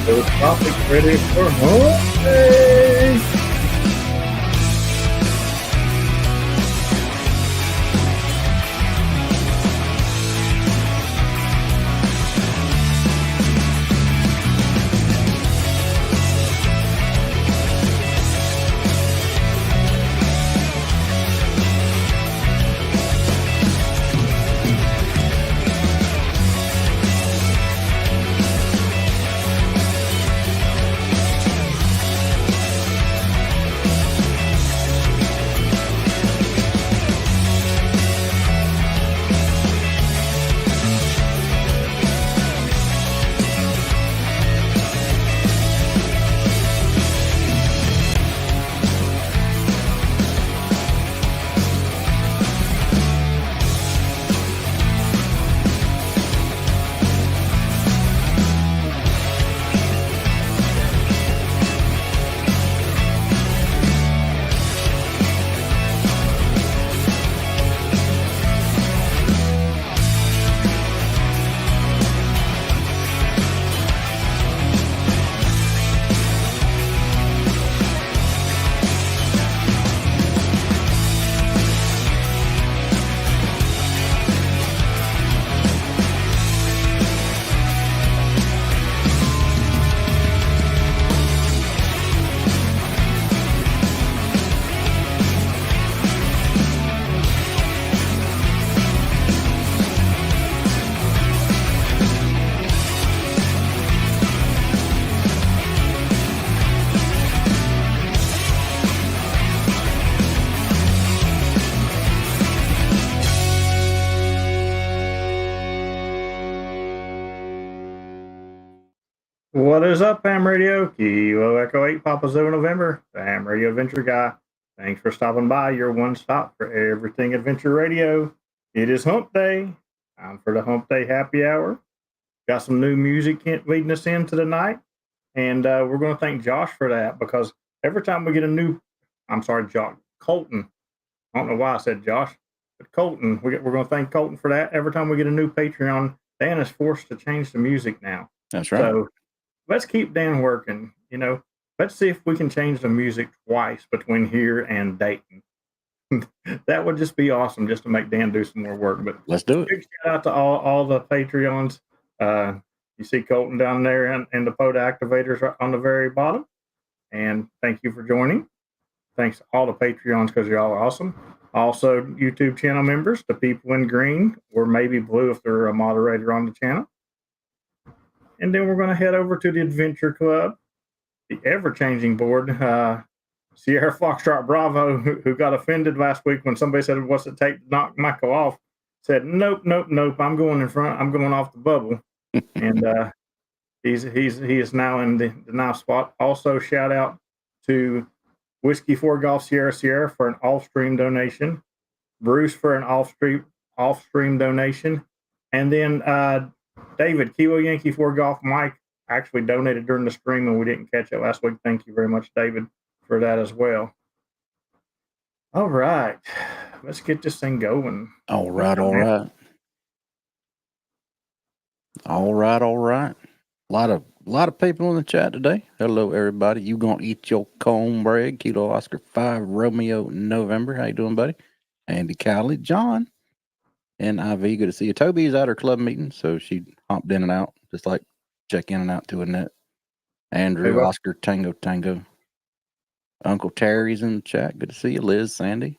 So topic ready for Hump Day. What is up, Ham Radio? Kilo Echo 8, Papa Zero November, the Ham Radio Adventure Guy. Thanks for stopping by, your one stop for everything Adventure Radio. It is Hump Day. Time for the Hump Day Happy Hour. Got some new music leading us into the night. And we're going to thank Josh for that because every time we get a new, Josh, Colton. I don't know why I said Josh, but Colton, we're going to thank Colton for that. Every time we get a new Patreon, Dan is forced to change the music now. That's right. So let's keep Dan working. Let's see if we can change the music twice between here and Dayton. That would just be awesome, just to make Dan do some more work. But let's do it. Big shout out to all the Patreons. You see Colton down there and the POTA activators on the very bottom. And thank you for joining. Thanks to all the Patreons because y'all are awesome. Also, YouTube channel members, the people in green or maybe blue if they're a moderator on the channel. And then we're going to head over to the Adventure Club, the ever-changing board. Sierra Foxtrot Bravo, who got offended last week when somebody said, "What's it take to knock Michael off?" said, "Nope. I'm going in front. I'm going off the bubble." And he is now in the now spot. Also, shout out to Whiskey 4 Golf Sierra for an off-stream donation, Bruce for an off-stream donation, and then David, Kilo Yankee 4 Golf Mike, actually donated during the stream and we didn't catch it last week. Thank you very much, David, for that as well. All right. Let's get this thing going. All right. A lot of people in the chat today. Hello, everybody. You gonna eat your cornbread? Kilo Oscar 5 Romeo November. How you doing, buddy? Andy Cowley, John. NIV, good to see you. Toby's at her club meeting, so she hopped in and out, just like check in and out to Annette. Andrew, hey, Oscar, Tango. Uncle Terry's in the chat. Good to see you. Liz, Sandy.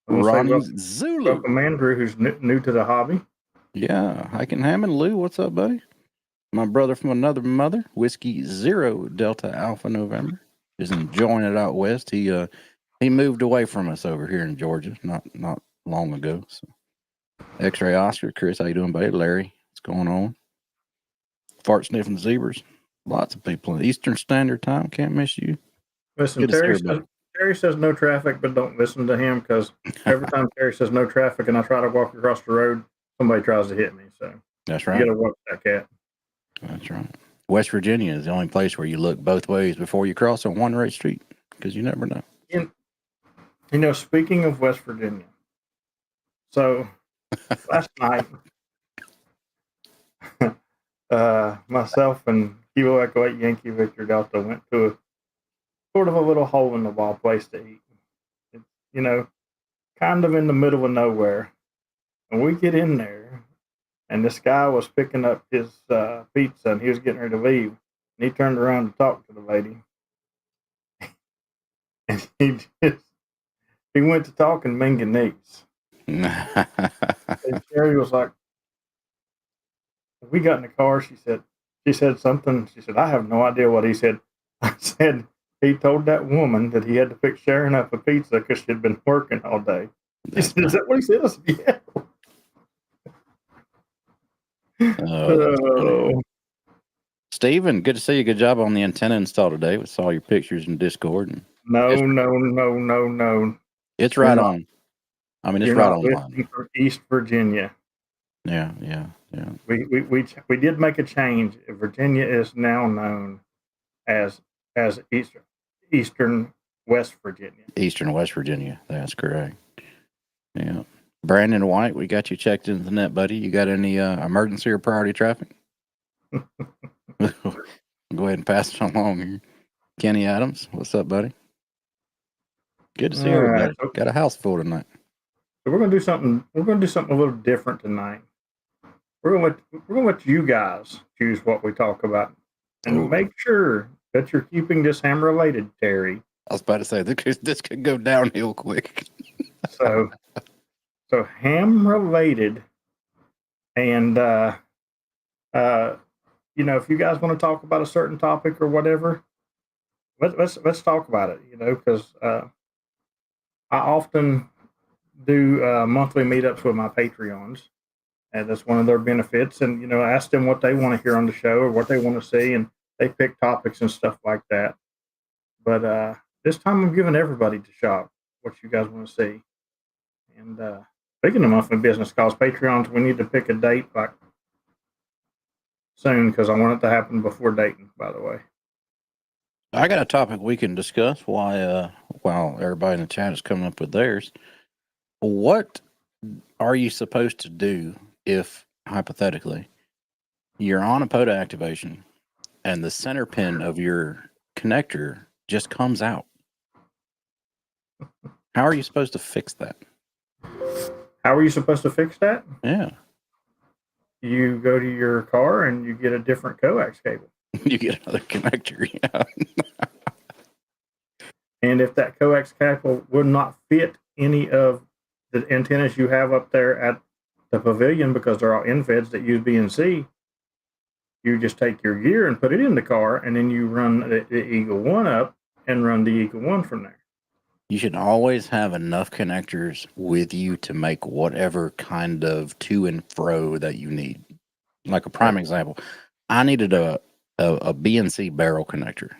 Ronnie Zulu. Welcome, Andrew, who's new to the hobby. Yeah. Hiking Hammond. Lou, what's up, buddy? My brother from another mother, Whiskey 0 Delta Alpha November, is enjoying it out west. He moved away from us over here in Georgia, not long ago. So, X-Ray Oscar, Chris, how you doing, buddy? Larry, what's going on? Fart sniffing zebras. Lots of people in Eastern Standard Time. Can't miss you. Listen, Terry says no traffic, but don't listen to him because every time Terry says no traffic and I try to walk across the road, somebody tries to hit me. So that's right. You got to watch that cat. That's right. West Virginia is the only place where you look both ways before you cross on one right street because you never know. Speaking of West Virginia, so last night, myself and Kilo Echo 8 Yankee Victor Delta went to a sort of a little hole in the wall place to eat. It's, kind of in the middle of nowhere. And we get in there, and this guy was picking up his pizza, and he was getting ready to leave. And he turned around to talk to the lady, and he went to talking Manganese. And Sherry was like, we got in the car. She said something. She said, I have no idea what he said. I said, he told that woman that he had to fix Sharon up a pizza because she'd been working all day. She said, is that what he said? I said, yeah. Oh, Steven, good to see you. Good job on the antenna install today. We saw your pictures in Discord. And no. it's right on. I mean, it's You're right not on listening from East Virginia. Yeah. We did make a change. Virginia is now known as Eastern West Virginia. Eastern West Virginia. That's correct. Yeah. Brandon White, we got you checked into the net, buddy. You got any emergency or priority traffic? Go ahead and pass it along here. Kenny Adams, what's up, buddy? Good to see everybody. Right. Got a house full tonight. So we're gonna do something. We're gonna do something a little different tonight. We're gonna let you guys choose what we talk about, and make sure that you're keeping this ham related, Terry. I was about to say this could go downhill quick. So ham related, and if you guys want to talk about a certain topic or whatever, let's talk about it. Because I often do monthly meetups with my Patreons, and that's one of their benefits. And I ask them what they want to hear on the show or what they want to see, and they pick topics and stuff like that. But this time I'm giving everybody to shop what you guys want to see. And speaking of monthly business calls, Patreons, we need to pick a date like soon because I want it to happen before Dayton. By the way, I got a topic we can discuss while everybody in the chat is coming up with theirs. What are you supposed to do if, hypothetically, you're on a POTA activation and the center pin of your connector just comes out? How are you supposed to fix that? How are you supposed to fix that? Yeah. You go to your car and you get a different coax cable. You get another connector, yeah. And if that coax cable would not fit any of the antennas you have up there at the pavilion because they're all infeds that use BNC, you just take your gear and put it in the car, and then you run the Eagle One up and run the Eagle One from there. You should always have enough connectors with you to make whatever kind of to and fro that you need. Like a prime example, I needed a BNC barrel connector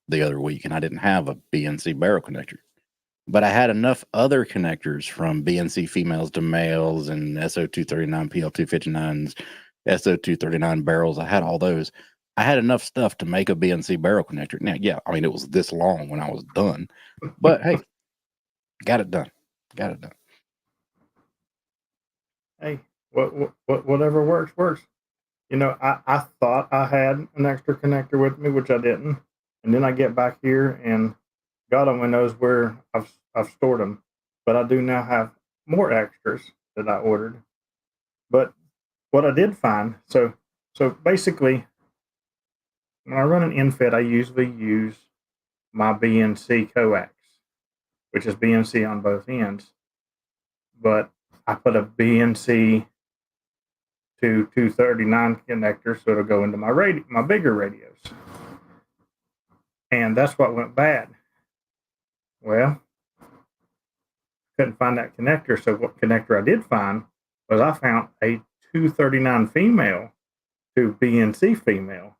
the other week, and I didn't have a BNC barrel connector. But I had enough other connectors from BNC females to males and SO239, PL259s, SO239 barrels. I had all those. I had enough stuff to make a BNC barrel connector. Now, yeah, I mean, it was this long when I was done. But hey, got it done. Hey, whatever works. I thought I had an extra connector with me, which I didn't. And then I get back here, and God only knows where I've stored them. But I do now have more extras that I ordered. But what I did find, so basically, when I run an infed, I usually use my BNC coax, which is BNC on both ends. But I put a BNC to 239 connector, so it'll go into my bigger radios. And that's what went bad. Well, couldn't find that connector. So what connector I did find was I found a 239 female to BNC female.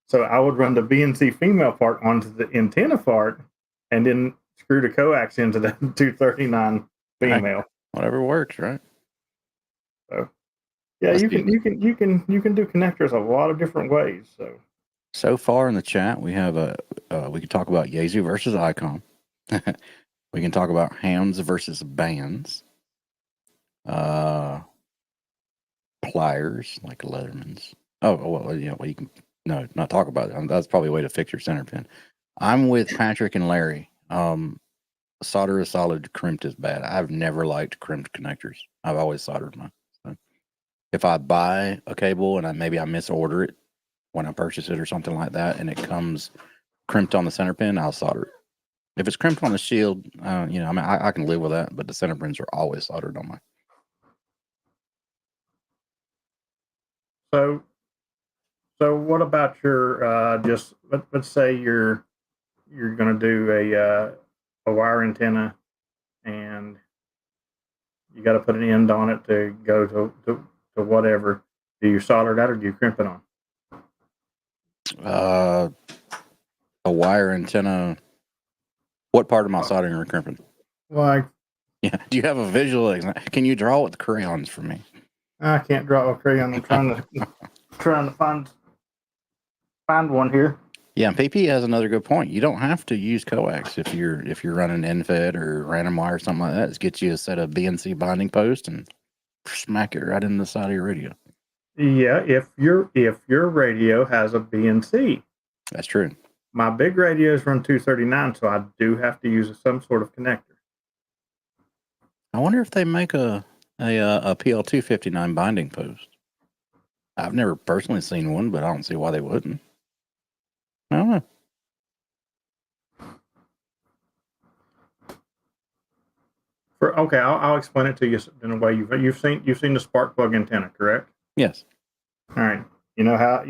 So I would run the BNC female part onto the antenna part and then screw the coax into the 239 female. Hey, whatever works, right? So yeah, you can do connectors a lot of different ways. So far in the chat, we have we can talk about Yaesu versus Icon. We can talk about hams versus bands. Pliers like Leatherman's. Oh, well, yeah. Well, you can No, not talk about it. That's probably a way to fix your center pin. I'm with Patrick and Larry. Solder is solid, crimped is bad. I've never liked crimped connectors. I've always soldered mine. So if I buy a cable and maybe I misorder it when I purchase it or something like that, and it comes crimped on the center pin, I'll solder it. If it's crimped on the shield, I mean, I can live with that, but the center pins are always soldered on mine. So what about your just let's say you're going to do a wire antenna and you got to put an end on it to go to whatever. Do you solder that or do you crimp it on? A wire antenna. What part of my soldering or crimping? Like, yeah. Do you have a visual? Can you draw with crayons for me? I can't draw a crayon. I'm trying to find one here. Yeah, and PP has another good point. You don't have to use coax if you're running NFED or random wire or something like that. Just get you a set of BNC binding posts and smack it right in the side of your radio. Yeah, if your radio has a BNC. That's true. My big radios run 239, so I do have to use some sort of connector. I wonder if they make a PL259 binding post. I've never personally seen one, but I don't see why they wouldn't. I don't know. Okay, I'll explain it to you in a way you've seen the spark plug antenna, correct? Yes. All right. You know how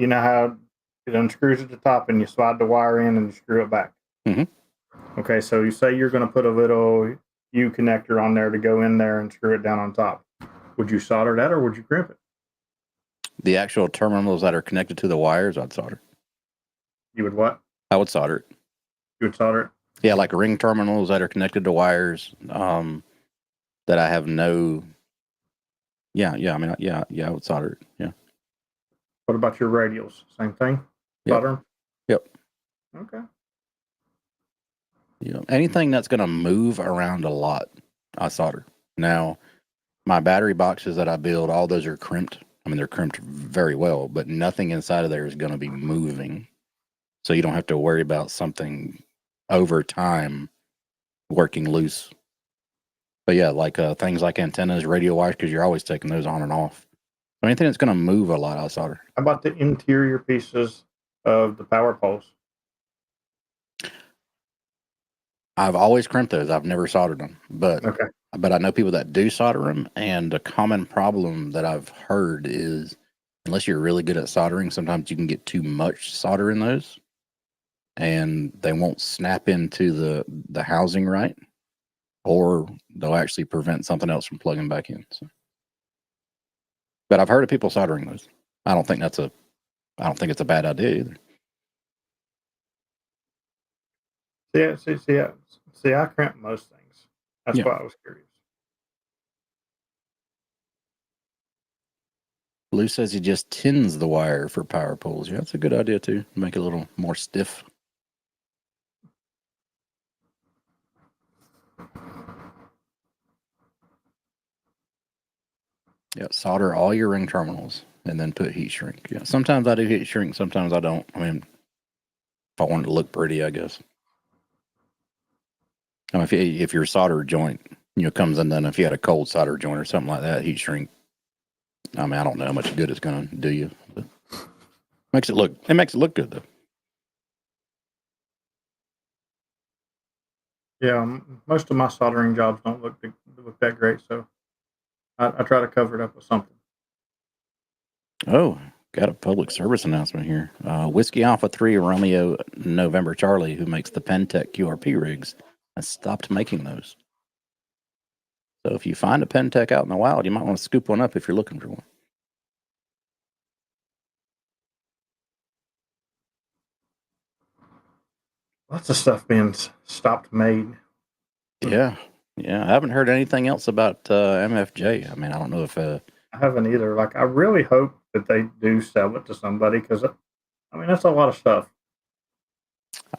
it unscrews at the top and you slide the wire in and you screw it back. Mm-hmm. Okay, so you say you're going to put a little U connector on there to go in there and screw it down on top. Would you solder that or would you crimp it? The actual terminals that are connected to the wires, I'd solder. You would what? I would solder it. You would solder it? Yeah, like ring terminals that are connected to wires. That I have no. Yeah. I mean, I would solder it. Yeah. What about your radials? Same thing? Yep. Solder them? Yep. Okay. Yeah. Anything that's going to move around a lot, I solder. Now, my battery boxes that I build, all those are crimped. I mean, they're crimped very well, but nothing inside of there is going to be moving. So you don't have to worry about something over time working loose. But yeah, like things like antennas, radio wires, because you're always taking those on and off. So anything that's going to move a lot, I'll solder. How about the interior pieces of the power poles? I've always crimped those. I've never soldered them, but Okay. But I know people that do solder them, and a common problem that I've heard is, unless you're really good at soldering, sometimes you can get too much solder in those, and they won't snap into the housing right, or they'll actually prevent something else from plugging back in. So. But I've heard of people soldering those. I don't think it's a bad idea either. See, I crimp most things. That's why I was curious. Lou says he just tins the wire for power poles. Yeah, that's a good idea too. Make it a little more stiff. Yeah, solder all your ring terminals and then put heat shrink. Yeah, sometimes I do heat shrink, sometimes I don't. I mean, if I want it to look pretty, I guess. I mean, if your solder joint, comes undone, if you had a cold solder joint or something like that, heat shrink. I mean, I don't know how much good it's going to do you, but it makes it look good though. Yeah, most of my soldering jobs don't look that great, so I try to cover it up with something. Oh, got a public service announcement here. Whiskey Alpha 3 Romeo November Charlie, who makes the Pentec QRP rigs, has stopped making those. So if you find a Pentec out in the wild, you might want to scoop one up if you're looking for one. Lots of stuff being stopped made. Yeah. I haven't heard anything else about MFJ. I mean, I don't know if I haven't either. Like, I really hope that they do sell it to somebody because, I mean, that's a lot of stuff.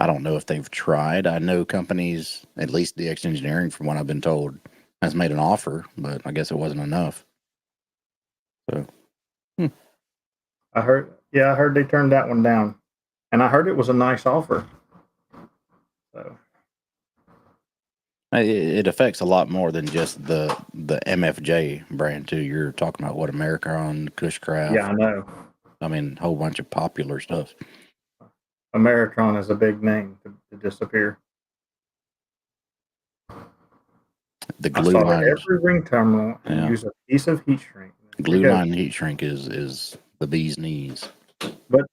I don't know if they've tried. I know companies, at least DX Engineering, from what I've been told, has made an offer, but I guess it wasn't enough. So, I heard Yeah, I heard they turned that one down, and I heard it was a nice offer. So It affects a lot more than just the MFJ brand too. You're talking about what American, Cushcraft. yeah, I know. I mean, a whole bunch of popular stuff. Ameritron is a big name to disappear. The I glue solder line, every ring terminal and yeah, use a piece of heat shrink. There you glue go. line heat shrink is the bee's knees.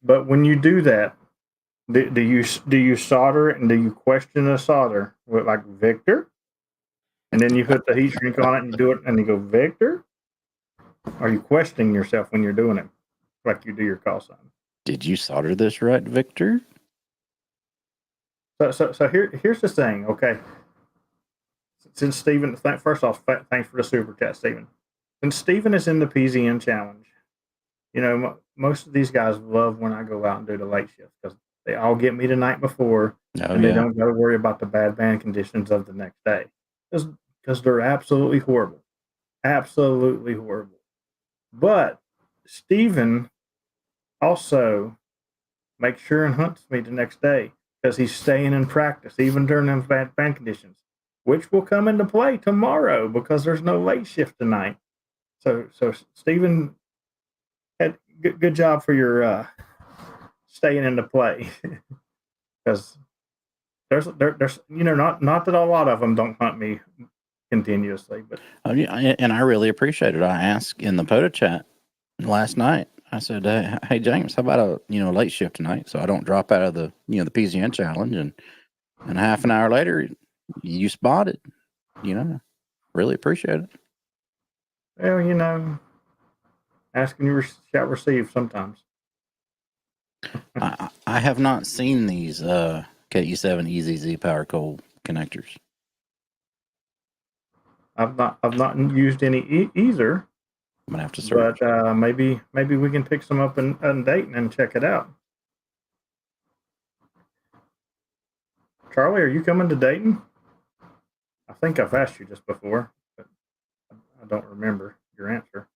But when you do that, do you solder it and do you question the solder with like Victor? And then you put the heat shrink on it and you do it and you go Victor? Are you questioning yourself when you're doing it like you do your call sign? Did you solder this right, Victor? So here's the thing, okay? Since Stephen, first off, thanks for the super chat, Stephen. Since Stephen is in the PZN challenge, you know, most of these guys love when I go out and do the late shift because they all get me the night before Oh and they yeah. don't got to worry about the bad band conditions of the next day because they're absolutely horrible. Absolutely horrible. But Stephen also makes sure and hunts me the next day because he's staying in practice even during them bad band conditions, which will come into play tomorrow because there's no late shift tonight. So Stephen, had good job for your staying into play because there's not that a lot of them don't hunt me continuously, but Yeah, and I really appreciate it. I asked in the POTA chat last night. I said, "Hey James, how about a late shift tonight, so I don't drop out of the the PZN challenge?" And half an hour later, you spotted. Really appreciate it. well, asking you shall receive sometimes. I have not seen these KE7 EZZ power coal connectors. I've not used any either, I'm gonna have to search. but maybe we can pick some up in Dayton and check it out. Charlie, are you coming to Dayton? I think I've asked you just before, but I don't remember your answer.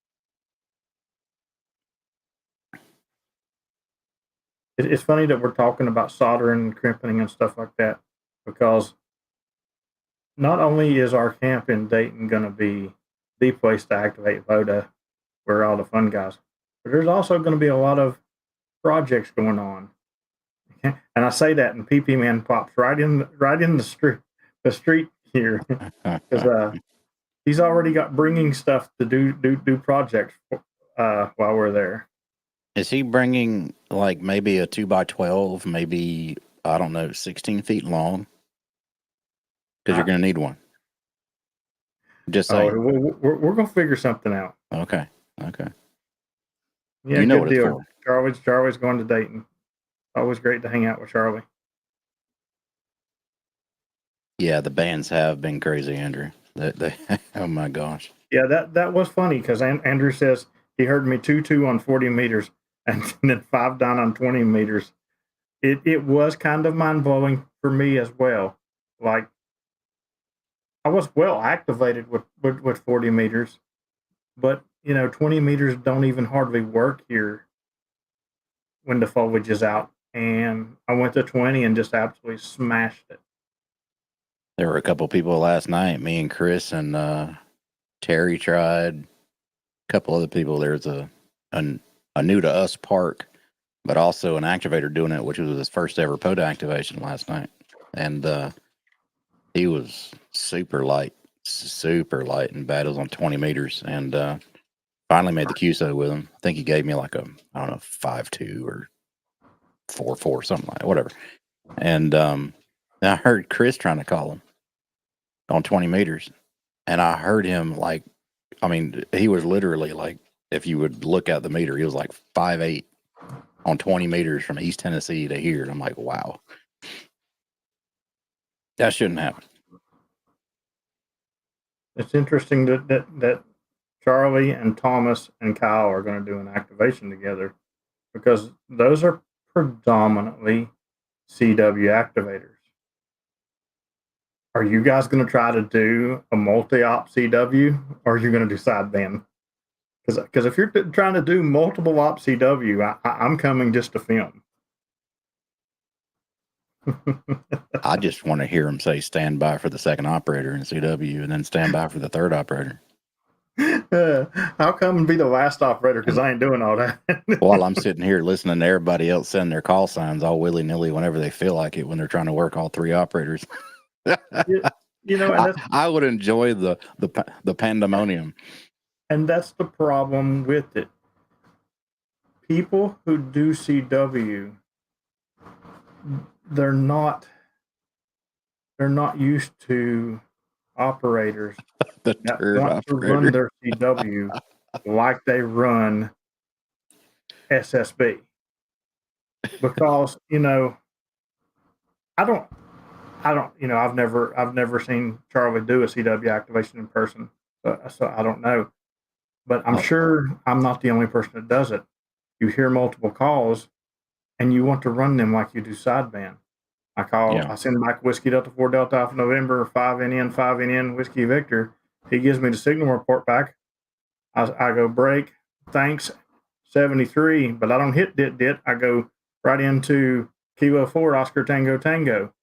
It's funny that we're talking about soldering and crimping and stuff like that because not only is our camp in Dayton going to be the place to activate VODA where all the fun guys, but there's also going to be a lot of projects going on. And I say that, and PP Man pops right in the street here because he's already got bringing stuff to do projects while we're there. Is he bringing like maybe a 2x12, maybe I don't know, 16 feet long? Because you're gonna need one. Just saying. We're gonna figure something out. Okay. Yeah, You know good what it's deal. for. Charlie's going to Dayton. Always great to hang out with Charlie. Yeah, the bands have been crazy, Andrew. They oh my gosh. Yeah, that was funny because Andrew says he heard me 2-2 on 40 meters and then 5 down on 20 meters. It was kind of mind blowing for me as well. Like I was well activated with 40 meters, but 20 meters don't even hardly work here when the foliage is out. And I went to 20 and just absolutely smashed it. There were a couple people last night. Me and Chris and Terry tried. A couple other people. There's a new to us park, but also an activator doing it, which was his first ever POTA activation last night. And he was super light in battles on 20 meters. And finally made the QSO with him. I think he gave me like a, I don't know, 5.2 or 4.4, something like that, whatever. And I heard Chris trying to call him on 20 meters. And I heard him like, I mean, he was literally like, if you would look at the meter, he was like 5.8 on 20 meters from East Tennessee to here. And I'm like, wow, that shouldn't happen. It's interesting that Charlie and Thomas and Kyle are going to do an activation together because those are predominantly CW activators. Are you guys going to try to do a multi-op CW or are you going to do sideband? Because if you're trying to do multiple op CW, I'm coming just to film. I just want to hear him say stand by for the second operator in CW and then stand by for the third operator. I'll come and be the last operator because I ain't doing all that. While I'm sitting here listening to everybody else send their call signs all willy nilly whenever they feel like it when they're trying to work all three operators. You know, and I would enjoy the pandemonium. And that's the problem with it. People who do CW, they're not used to operators The that third want to run operator. their CW like they run SSB. Because, you know, I don't, you know, I've never seen Charlie do a CW activation in person, so I don't know. But I'm sure I'm not the only person that does it. You hear multiple calls, and you want to run them like you do sideband. I send Mike Whiskey Delta 4 Delta Alpha November 5 NN 5 NN Whiskey Victor. He gives me the signal report back. I go break, thanks, 73, but I don't hit dit. I go right into Kilo 4 Oscar Tango Tango.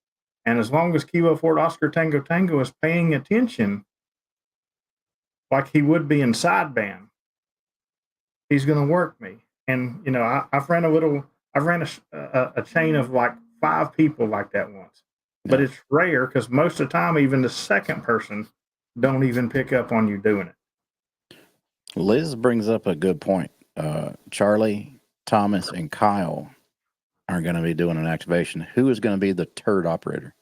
And as long as Kilo 4 Oscar Tango Tango is paying attention like he would be in sideband, he's going to work me. And, you know, I've ran a chain of like 5 people like that once. But it's rare because most of the time, even the second person don't even pick up on you doing it. Liz brings up a good point. Charlie, Thomas, and Kyle are going to be doing an activation. Who is going to be the third operator?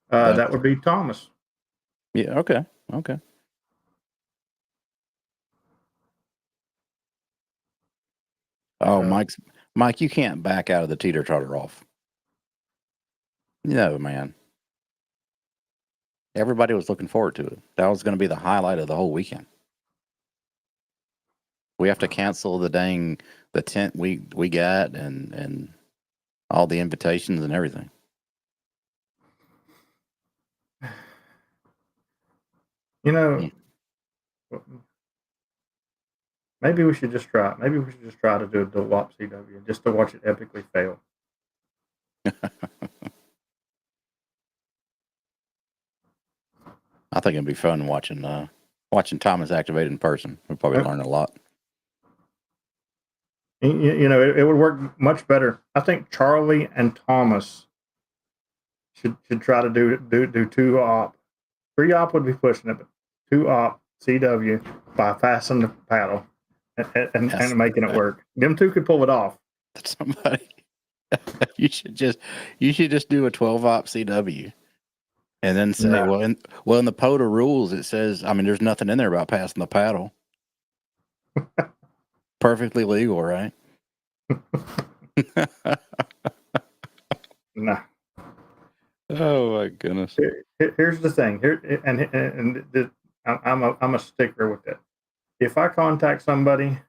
That would be Thomas. Yeah. Okay. Oh, Mike, you can't back out of the teeter-totter off. No, man. Everybody was looking forward to it. That was going to be the highlight of the whole weekend. We have to cancel the tent we got and all the invitations and everything. You know, maybe we should just try it. Maybe we should just try to do a dual op CW just to watch it epically fail. I think it'd be fun watching Thomas activate in person. We'll probably learn a lot. You know, it would work much better. I think Charlie and Thomas should try to do 2 op. 3 op would be pushing it, but 2 op CW by passing the paddle and making it work. Them 2 could pull it off. Somebody, you should just do a 12 op CW. And then say, well, in the POTA rules, it says, I mean, there's nothing in there about passing the paddle. Perfectly legal, right? No. Oh my goodness. Here's the thing. I'm a sticker with it. If I contact somebody,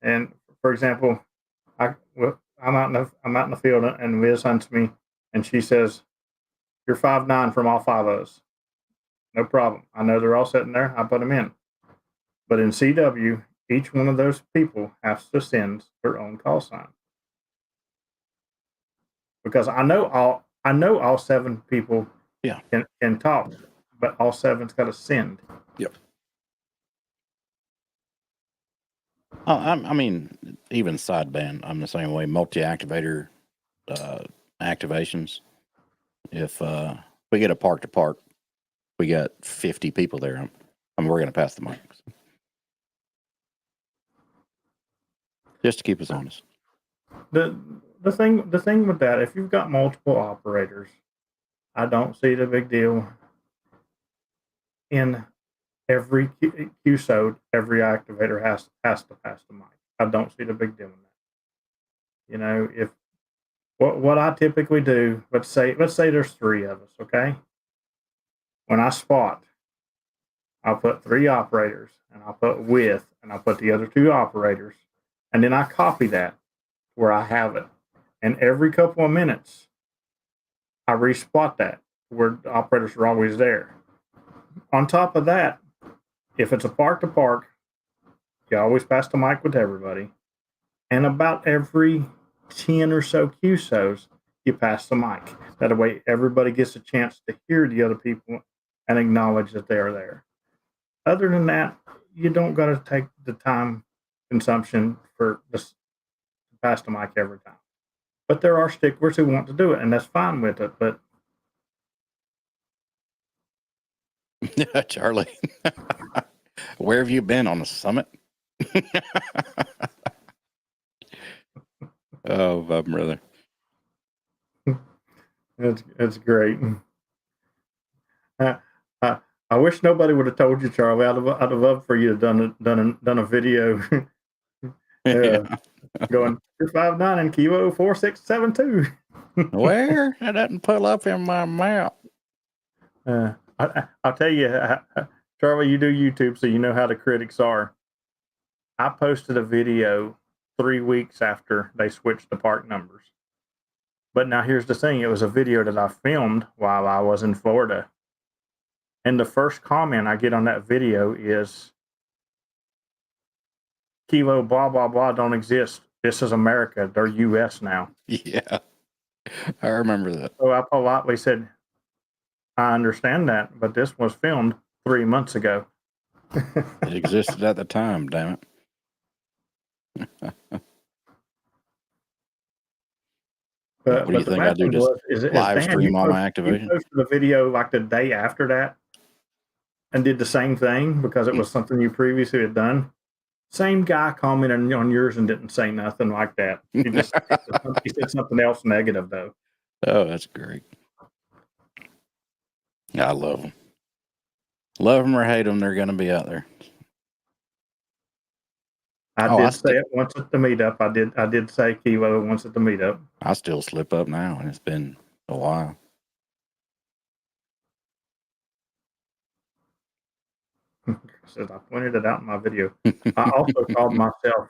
and for example, I'm out in the field, and Liz hunts me, and she says, "You're 5'9" from all 5 of us." No problem. I know they're all sitting there. I put them in. But in CW, each one of those people has to send their own call sign. Because I know all 7 people can talk, but all 7's got to send. Yep. I mean, even sideband, I'm the same way. Multi-activator activations. If we get a park to park, we got 50 people there. I mean, we're going to pass the mic. Just to keep us honest. The thing with that, if you've got multiple operators, I don't see the big deal in every QSOD, every activator has to pass the mic. I don't see the big deal in that. You know, if what I typically do, let's say there's 3 of us, okay? When I spot, I'll put 3 operators, and I'll put with, and I'll put the other 2 operators, and then I copy that where I have it. And every couple of minutes, I respot that where the operators are always there. On top of that, if it's a park to park, you always pass the mic with everybody. And about every 10 or so QSOs, you pass the mic. That way, everybody gets a chance to hear the other people and acknowledge that they are there. Other than that, you don't got to take the time consumption for just to pass the mic every time. But there are sticklers who want to do it, and that's fine with it. But Charlie, where have you been on the summit? Oh, my brother. it's great. I, I wish nobody would have told you, Charlie. I'd have loved for you to done a video. Yeah. Going, you're 5'9" and Kilo 4672. Where? That doesn't pull up in my map. I'll tell you, Charlie, you do YouTube, so you know how the critics are. I posted a video 3 weeks after they switched the park numbers. But now here's the thing: it was a video that I filmed while I was in Florida. And the first comment I get on that video is, Kilo blah blah blah don't exist. This is America. They're US now. Yeah, I remember that. So I politely said, I understand that, but this was filmed 3 months ago. It existed at the time, damn it. What do you think I do? Just live stream all my activation? You posted a video like the day after that and did the same thing because it was something you previously had done. Same guy commented on yours and didn't say nothing like that. He said something else negative, though. Oh, that's great. I love them. Love them or hate them, they're going to be out there. I did say it once at the meetup. I did say Kilo once at the meetup. I still slip up now, and it's been a while. Says I pointed it out in my video. I also called myself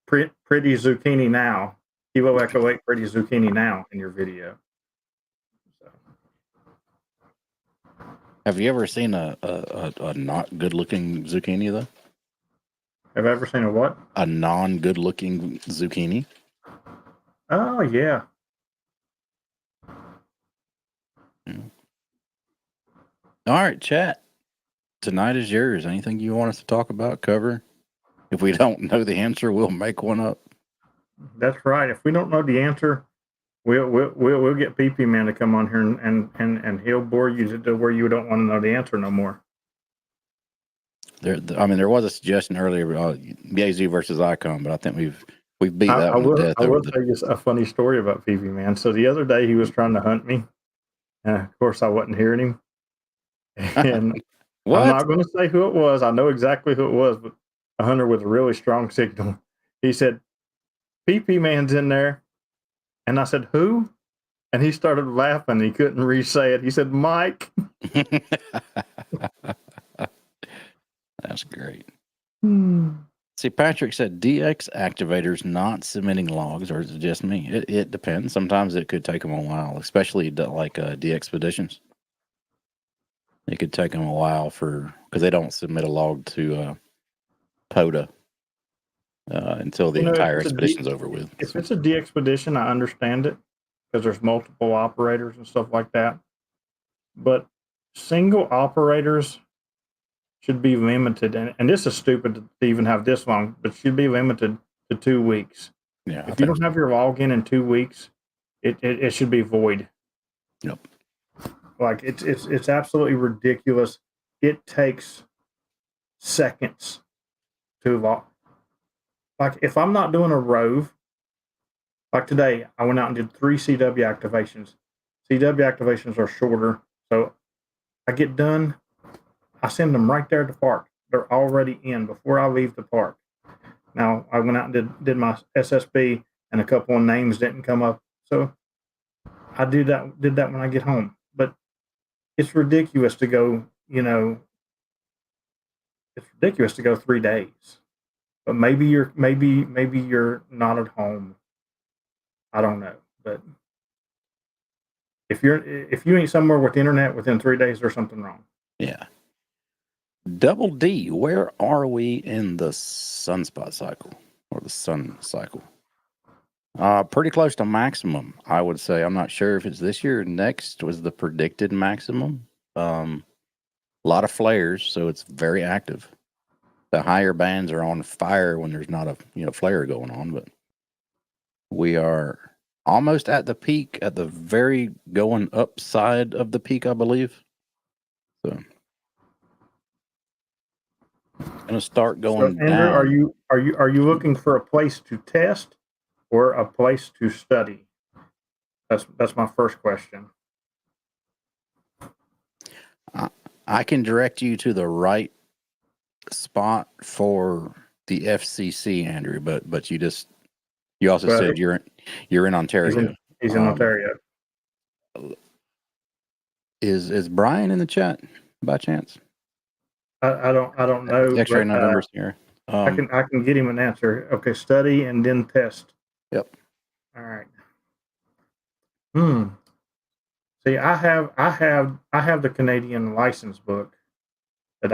Pretty Zucchini Now. Kilo Echo 8 Pretty Zucchini Now in your video. So. Have you ever seen a not good looking zucchini though? Have I ever seen a what? A non good looking zucchini. Oh yeah. All right, chat. Tonight is yours. Anything you want us to talk about, cover? If we don't know the answer, we'll make one up. That's right. If we don't know the answer, we'll get PP Man to come on here and he'll bore you to where you don't want to know the answer no more. There was a suggestion earlier about Yazoo versus Icon, but I think we've beat that one to death. I will tell you a funny story about PP Man. So the other day he was trying to hunt me, and of course I wasn't hearing him. And I'm not going to say who it was. I know exactly who it was, but a hunter with a really strong signal. He said, PP Man's in there. And I said, who? And he started laughing. He couldn't re-say it. He said, Mike. That's great. See, Patrick said DX activators not submitting logs, or is it just me? It depends. Sometimes it could take them a while, especially like DXpeditions. It could take them a while because they don't submit a log to POTA until the entire expedition's over with. If it's a DXpedition, I understand it because there's multiple operators and stuff like that. But single operators should be limited, and this is stupid to even have this long, but should be limited to 2 weeks. Yeah. If you don't have your login in 2 weeks, it should be void. Yep. Like it's absolutely ridiculous. It takes seconds to log. Like if I'm not doing a rove, like today, I went out and did 3 CW activations. CW activations are shorter, so I get done. I send them right there at the park. They're already in before I leave the park. Now I went out and did my SSB, and a couple of names didn't come up, so I did that when I get home. But it's ridiculous to go. It's ridiculous to go 3 days. But maybe you're not at home. I don't know, but if you ain't somewhere with the internet within 3 days, there's something wrong. Yeah. Double D, where are we in the sunspot cycle or the sun cycle? Pretty close to maximum, I would say. I'm not sure if it's this year or next was the predicted maximum. A lot of flares, so it's very active. The higher bands are on fire when there's not a flare going on, but we are almost at the peak, at the very going up side of the peak, I believe. So gonna start So, going Andrew, are down. you looking for a place to test or a place to study? That's my first question. I can direct you to the right spot for the FCC, Andrew, but you also Well, said you're in Ontario. he's in Ontario. Is Brian in the chat by chance? I don't know, X-ray but November's here. I can get him an answer. Okay, study and then test. Yep. All right. See, I have the Canadian license book that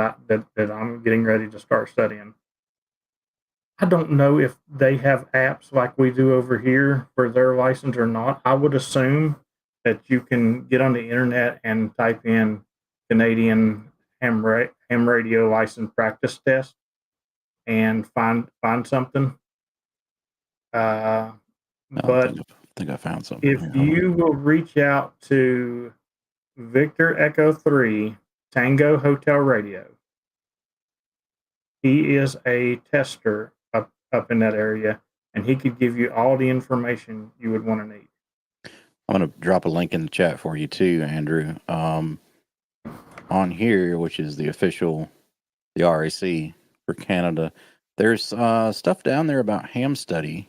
I'm getting ready to start studying. I don't know if they have apps like we do over here for their license or not. I would assume that you can get on the internet and type in Canadian ham radio license practice test and find something. But I think I found something. if you will reach out to Victor Echo 3 Tango Hotel Radio, he is a tester up in that area, and he could give you all the information you would want to need. I'm going to drop a link in the chat for you too, Andrew. On here, which is the official, the RAC for Canada, there's stuff down there about ham study.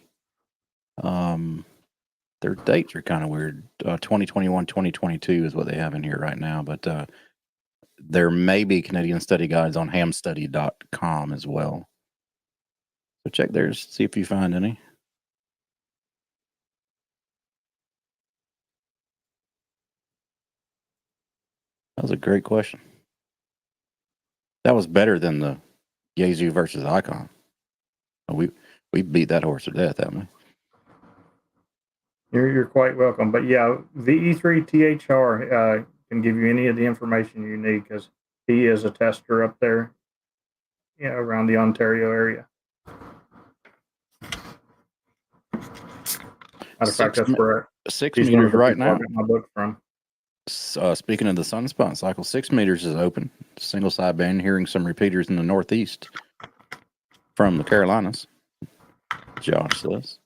Their dates are kind of weird. 2021, 2022 is what they have in here right now, but there may be Canadian study guides on hamstudy.com as well. So check theirs, see if you find any. That was a great question. That was better than the Yazoo versus Icon. We beat that horse to death, haven't we? You're quite welcome. But yeah, VE3THR can give you any of the information you need because he is a tester up there, around the Ontario area. Matter of fact, that's where 6 he's meters right now. I get my book from. Speaking of the sunspot cycle, 6 meters is open. Single sideband, hearing some repeaters in the northeast from the Carolinas. Josh says.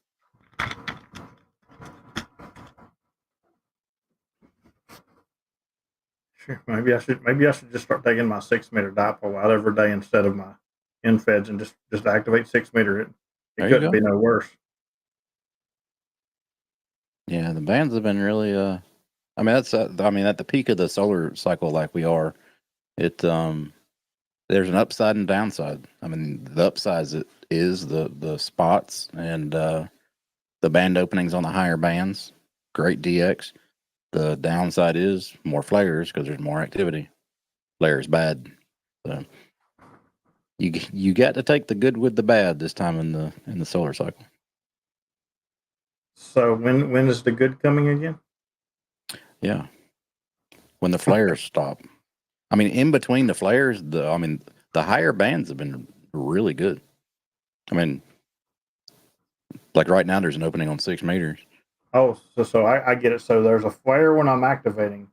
Sure, maybe I should just start taking my 6 meter dipole out every day instead of my infeds and just activate 6 meter. It couldn't be no worse. Yeah, the bands have been really. I mean, that's at the peak of the solar cycle, like we are. There's an upside and downside. I mean, the upside is the spots and the band openings on the higher bands. Great DX. The downside is more flares because there's more activity. Flare is bad. So you got to take the good with the bad this time in the solar cycle. So when is the good coming again? Yeah, when the flares stop. I mean, in between the flares, the higher bands have been really good. I mean, like right now, there's an opening on 6 meters. Oh, so I get it. So there's a flare when I'm activating.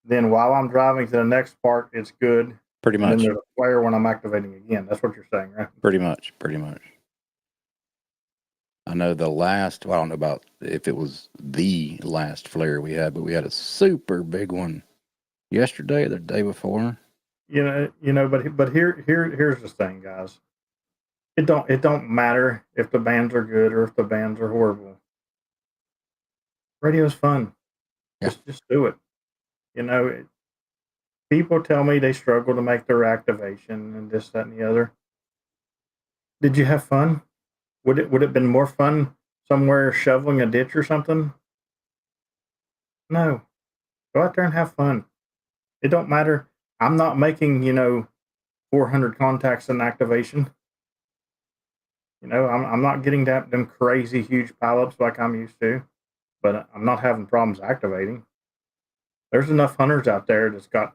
Then while I'm driving to the next part, it's good. Pretty much. And then there's a flare when I'm activating again. That's what you're saying, right? Pretty much. I know the last, well, I don't know about if it was the last flare we had, but we had a super big one yesterday or the day before. But here's the thing, guys. It don't matter if the bands are good or if the bands are horrible. Radio's fun. Yeah. Just do it. People tell me they struggle to make their activation and this, that, and the other. Did you have fun? Would it have been more fun somewhere shoveling a ditch or something? No. Go out there and have fun. It don't matter. I'm not making, 400 contacts in activation. I'm not getting them crazy huge pileups like I'm used to, but I'm not having problems activating. There's enough hunters out there that's got.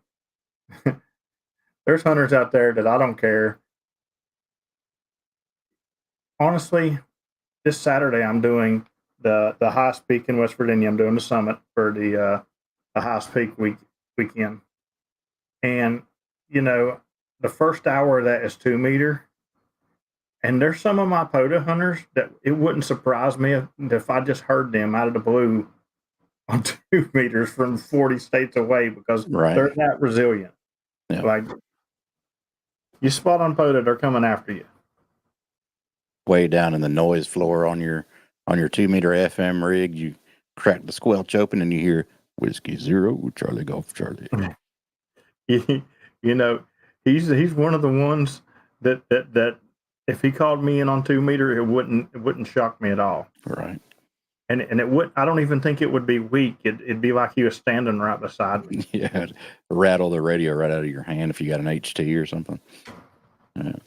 There's hunters out there that I don't care. Honestly, this Saturday I'm doing the highest peak in West Virginia. I'm doing the summit for the highest peak weekend, and the first hour of that is 2 meter. And there's some of my POTA hunters that it wouldn't surprise me if I just heard them out of the blue on 2 meters from 40 states away because they're that resilient. Yeah. Like, you spot on POTA, they're coming after you. Way down in the noise floor on your 2-meter FM rig, you crack the squelch open and you hear Whiskey 0, Charlie Golf Charlie. He's one of the ones that if he called me in on 2 meter, it wouldn't shock me at all. Right. And it would. I don't even think it would be weak. It'd be like he was standing right beside me. Yeah, rattle the radio right out of your hand if you got an HT or something. Yeah.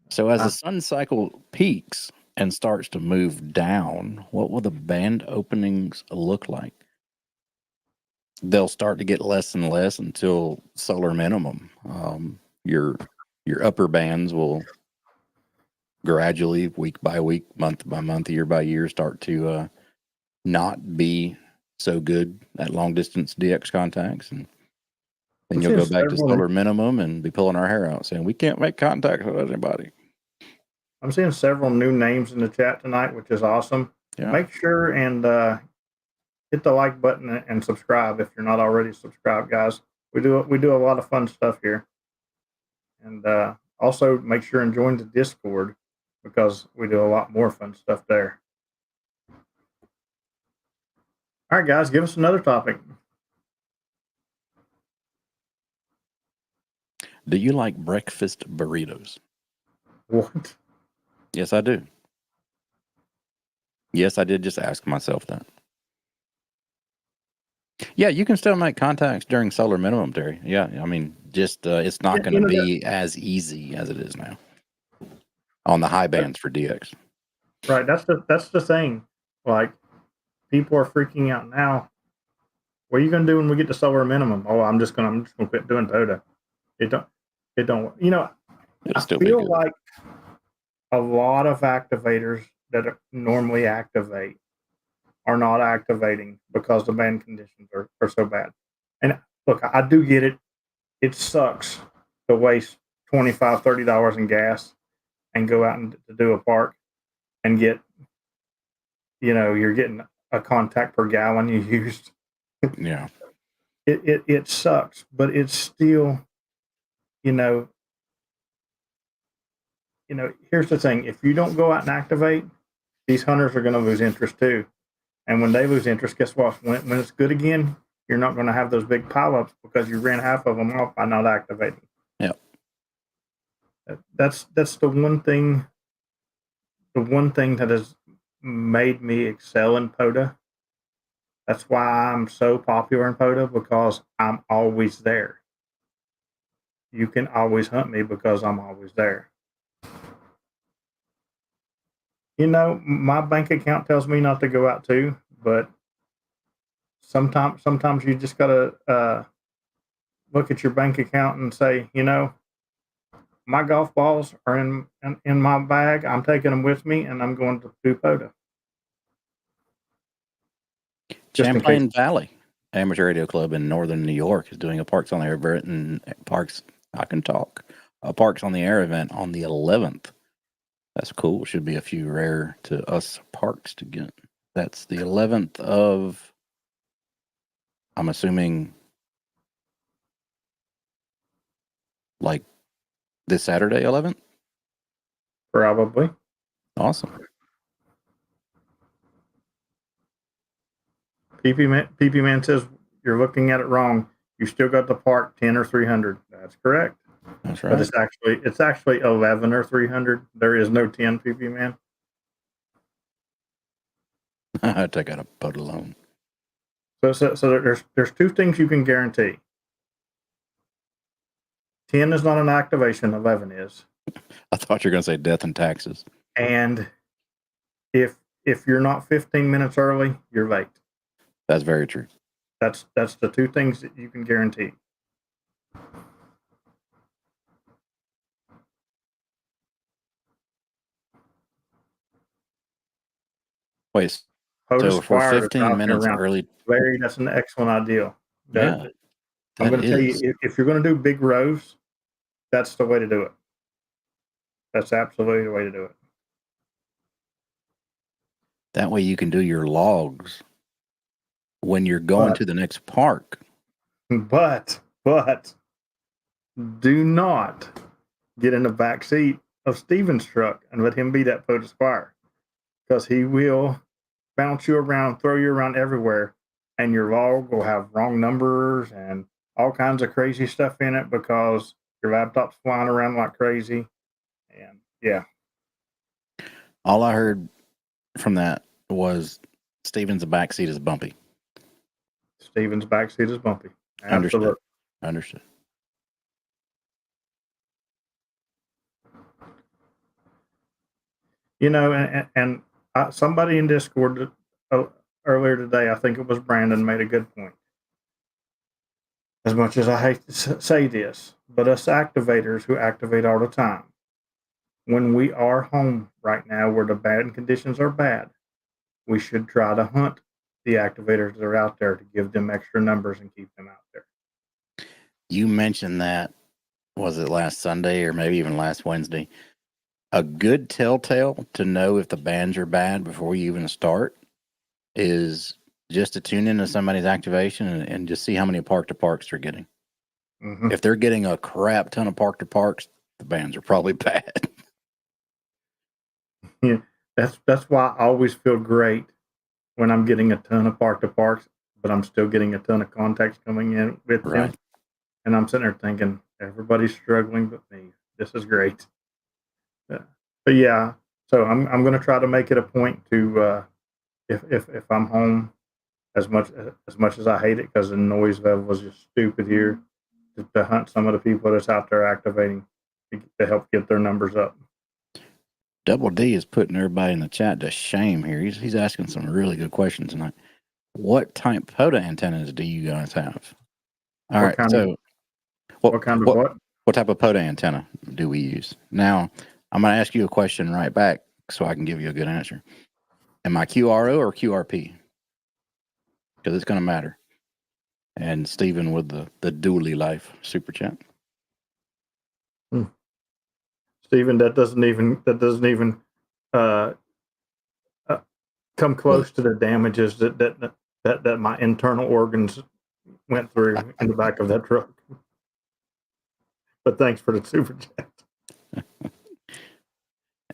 So as the sun cycle peaks and starts to move down, what will the band openings look like? They'll start to get less and less until solar minimum. Your upper bands will gradually, week by week, month by month, year by year, start to not be so good at long distance DX contacts, and then you'll go back to solar minimum and be pulling our hair out saying we can't make contact with anybody. I'm seeing several new names in the chat tonight, which is awesome. Yeah. Make sure and hit the like button and subscribe if you're not already subscribed, guys. We do a lot of fun stuff here, and also make sure and join the Discord because we do a lot more fun stuff there. All right, guys, give us another topic. Do you like breakfast burritos? What? Yes, I do. Yes, I did just ask myself that. Yeah, you can still make contacts during solar minimum, Terry. Yeah, I mean, just it's not going to be as easy as it is now on the high bands for DX. Right. That's the thing. Like, people are freaking out now. What are you going to do when we get to solar minimum? Oh, I'm just going to quit doing POTA. It don't. It'll I feel like a lot of activators that normally activate are not activating because the band conditions are so bad. And look, I do get it. It sucks to waste $25, $30 in gas and go out and to do a park and get, you're getting a contact per gallon you used. Yeah. It sucks, but it's still, here's the thing. If you don't go out and activate, these hunters are going to lose interest too. And when they lose interest, guess what? When it's good again, you're not going to have those big pileups because you ran half of them off by not activating. Yeah. That's the one thing. The one thing that has made me excel in POTA. That's why I'm so popular in POTA, because I'm always there. You can always hunt me because I'm always there. My bank account tells me not to go out too, but sometimes you just gotta look at your bank account and say, my golf balls are in my bag. I'm taking them with me, and I'm going to do POTA. Champlain Valley Amateur Radio Club in northern New York is doing a Parks on the Air event, and Parks on the Air event on the 11th. That's cool. Should be a few rare to us Parks to get. That's the 11th of, I'm assuming, like this Saturday, 11th? Probably. Awesome. PP Man says you're looking at it wrong. You still got the park 10 or 300. That's correct. That's right. But it's actually 11 or 300. There is no 10, PP Man. I take out a POTA loan. So there's two things you can guarantee. 10 is not an activation, 11 is. I thought you were going to say death and taxes. And if you're not 15 minutes early, you're late. That's very true. That's the two things that you can guarantee. Wait, POTA so if we're Squire to 15 drive me minutes around. early, Larry, that's an excellent idea. yeah, I'm that going to tell is. you, if you're going to do big rows, that's the way to do it. That's absolutely the way to do it. That way you can do your logs when you're going to the next park. But do not get in the back seat of Steven's truck and let him be that POTA Squire, because he will bounce you around, throw you around everywhere, and your log will have wrong numbers and all kinds of crazy stuff in it because your laptop's flying around like crazy. And yeah, All I heard from that was Steven's back seat is bumpy. Steven's back seat is bumpy. Understood. Absolutely. Understood. You know, and somebody in Discord earlier today, I think it was Brandon, made a good point. As much as I hate to say this, but us activators who activate all the time, when we are home right now where the bad conditions are bad, we should try to hunt the activators that are out there to give them extra numbers and keep them out there. You mentioned that, was it last Sunday or maybe even last Wednesday? A good telltale to know if the bands are bad before you even start is just to tune into somebody's activation and just see how many park to parks they're getting. Mm-hmm. If they're getting a crap ton of park to parks, the bands are probably bad. Yeah, that's why I always feel great when I'm getting a ton of park to parks, but I'm still getting a ton of contacts coming in with them. Right. And I'm sitting there thinking, everybody's struggling but me. This is great. But yeah, so I'm going to try to make it a point to if I'm home, as much as I hate it because the noise level was just stupid here, to hunt some of the people that's out there activating to help get their numbers up. Double D is putting everybody in the chat to shame here. He's asking some really good questions tonight. What type POTA antennas do you guys have? All right, so what kind of what type of POTA antenna do we use? Now, I'm going to ask you a question right back so I can give you a good answer. Am I QRO or QRP? Because it's going to matter. And Stephen with the Dooley Life super chat. Stephen, that doesn't even come close to the damages that my internal organs went through in the back of that truck. But thanks for the super chat.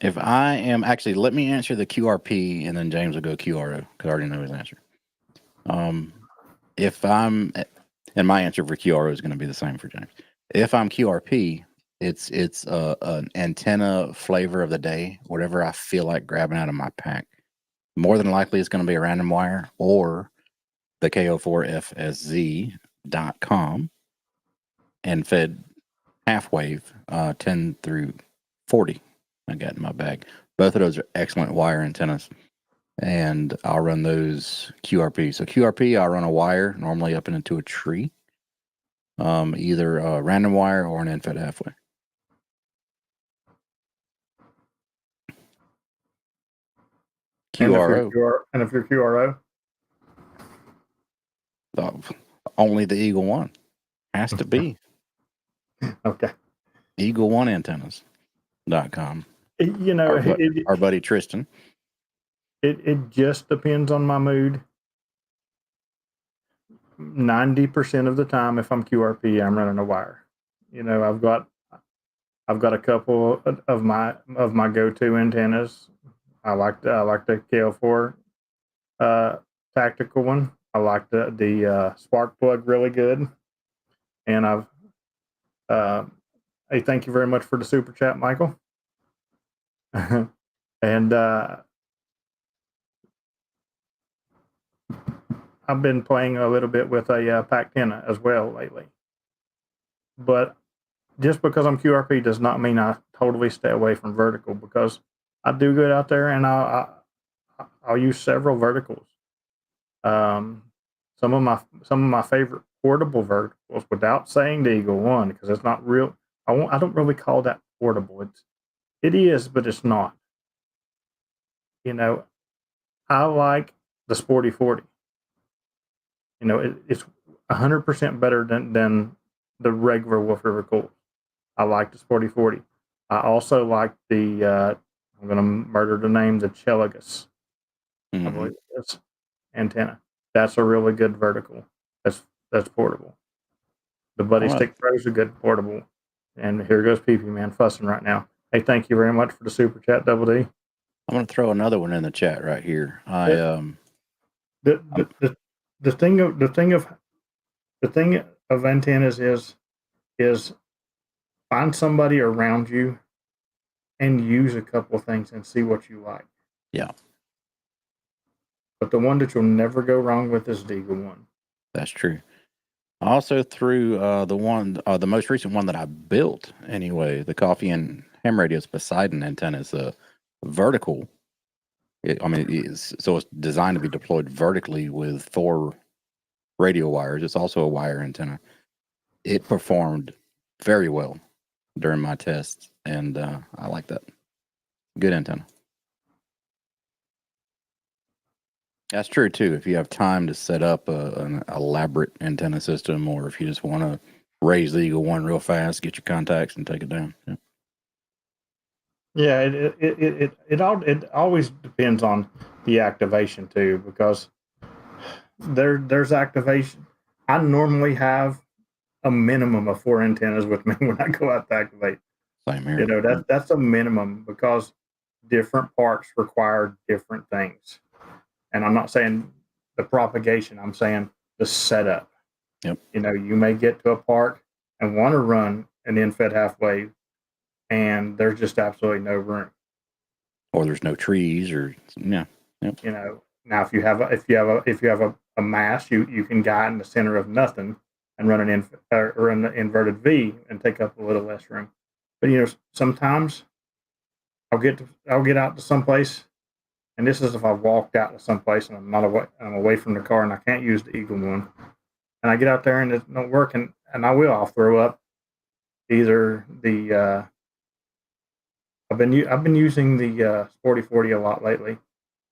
If I am actually, let me answer the QRP, and then James will go QRO because I already know his answer. If I'm, and my answer for QRO is going to be the same for James. If I'm QRP, it's an antenna flavor of the day, whatever I feel like grabbing out of my pack. More than likely, it's going to be a random wire or the KO4FSZ.com and fed half wave 10 through 40. I got in my bag. Both of those are excellent wire antennas, and I'll run those QRP. So QRP, I'll run a wire normally up into a tree, either a random wire or an end-fed halfway. QRO. And if you're QRO, only the Eagle One has to be. Okay. Eagle One Antennas.com. You know, our buddy Tristan. It just depends on my mood. 90% of the time, if I'm QRP, I'm running a wire. You know, I've got a couple of my go-to antennas. I like the KL4 tactical one. I like the spark plug really good. And I've hey, thank you very much for the super chat, Michael. And I've been playing a little bit with a Pac-10 as well lately. But just because I'm QRP does not mean I totally stay away from vertical, because I do good out there, and I'll use several verticals. Um, some of my favorite portable verticals, without saying the Eagle One, because it's not real. I don't really call that portable. It is, but it's not. You know, I like the Sporty 40. You know, it's 100% better than the regular Wolf River Cool. I like the Sporty 40. I also like the I'm going to murder the name, the Chelagus, I believe it is, antenna. That's a really good vertical. That's portable. The Buddy Stick Pro is a good portable. And here goes PP Man fussing right now. Hey, thank you very much for the super chat, Double D. I'm going to throw another one in the chat right here. The thing of antennas is find somebody around you and use a couple of things and see what you like. Yeah. But the one that you'll never go wrong with is the Eagle One. That's true. I also threw the most recent one that I built anyway, the Coffee and Ham Radio's Poseidon antenna is a vertical. It's designed to be deployed vertically with 4 radio wires. It's also a wire antenna. It performed very well during my tests, and I like that. Good antenna. That's true too. If you have time to set up an elaborate antenna system, or if you just want to raise the Eagle One real fast, get your contacts and take it down. Yeah, it always depends on the activation too, because there's activation. I normally have a minimum of 4 antennas with me when I go out to activate. Same here. You know, that's a minimum, because different parks require different things. And I'm not saying the propagation, I'm saying the setup. Yep. You know, you may get to a park and want to run an in-fed half wave, and there's just absolutely no room. Or there's no trees, or Yep. You know, now if you have a mass, you can guide in the center of nothing and run an inverted V and take up a little less room. But you know, sometimes I'll get out to someplace, and this is if I walked out to someplace and I'm away from the car and I can't use the Eagle One, and I get out there and it don't work, and I'll throw up either the I've been using the Sporty 40 a lot lately,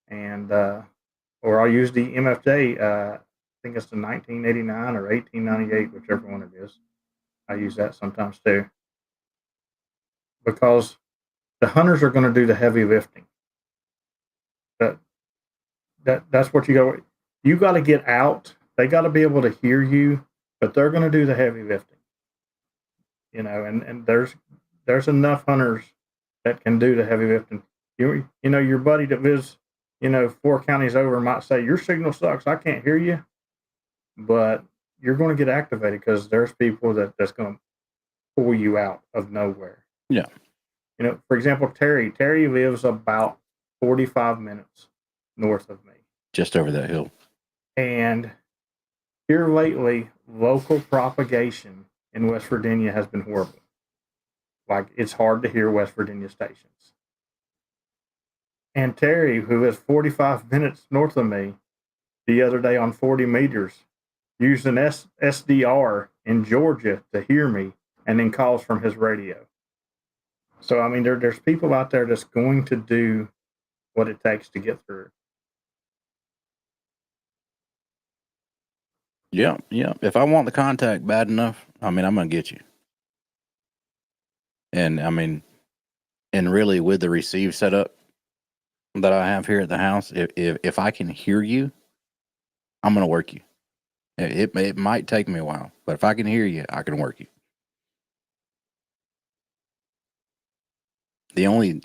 and or I'll use the MFJ. I think it's the 1989 or 1898, whichever one it is. I use that sometimes too, because the hunters are going to do the heavy lifting. That's what you go. You got to get out. They got to be able to hear you, but they're going to do the heavy lifting. You know, and there's enough hunters that can do the heavy lifting. You know, your buddy that lives, you know, 4 counties over might say your signal sucks. I can't hear you, but you're going to get activated because there's people that's going to pull you out of nowhere. Yeah. You know, for example, Terry lives about 45 minutes north of me. Just over that hill. And here lately, local propagation in West Virginia has been horrible. Like, it's hard to hear West Virginia stations. And Terry, who is 45 minutes north of me, the other day on 40 meters, used an SDR in Georgia to hear me, and then calls from his radio. So, I mean, there's people out there that's going to do what it takes to get through. Yeah. If I want the contact bad enough, I'm going to get you. And and really with the receive setup that I have here at the house, if I can hear you, I'm going to work you. It might take me a while, but if I can hear you, I can work you. The only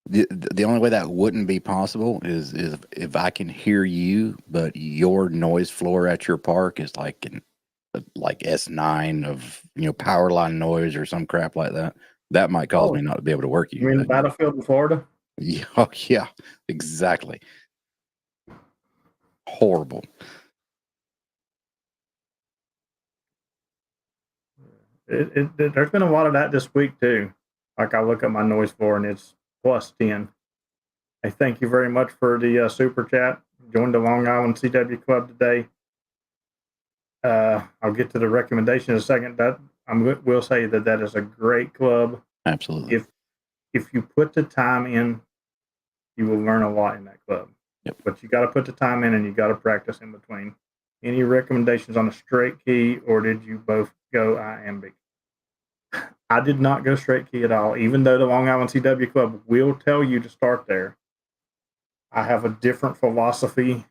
way that wouldn't be possible is if I can hear you, but your noise floor at your park is like S9 of power line noise or some crap like that. That might cause me not to be able to work you. You mean the battlefield in Florida? Yeah, yeah, exactly. Horrible. There's been a lot of that this week too. Like I look at my noise floor and it's plus 10. Hey, thank you very much for the super chat. Joined the Long Island CW Club today. I'll get to the recommendation in a second. That will say that is a great club. Absolutely. If you put the time in, you will learn a lot in that club. Yep. But you got to put the time in and you got to practice in between. Any recommendations on a straight key, or did you both go iambic? I did not go straight key at all, even though the Long Island CW Club will tell you to start there. I have a different philosophy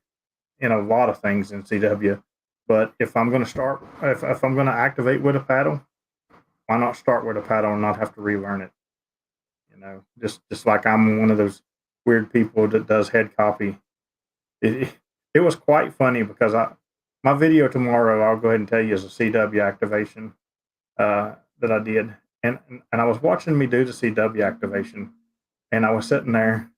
in a lot of things in CW. But if I'm going to start, if I'm going to activate with a paddle, why not start with a paddle and not have to relearn it? You know, just like I'm one of those weird people that does head copy. It was quite funny because my video tomorrow, I'll go ahead and tell you, is a CW activation that I did, and I was watching me do the CW activation, and I was sitting there,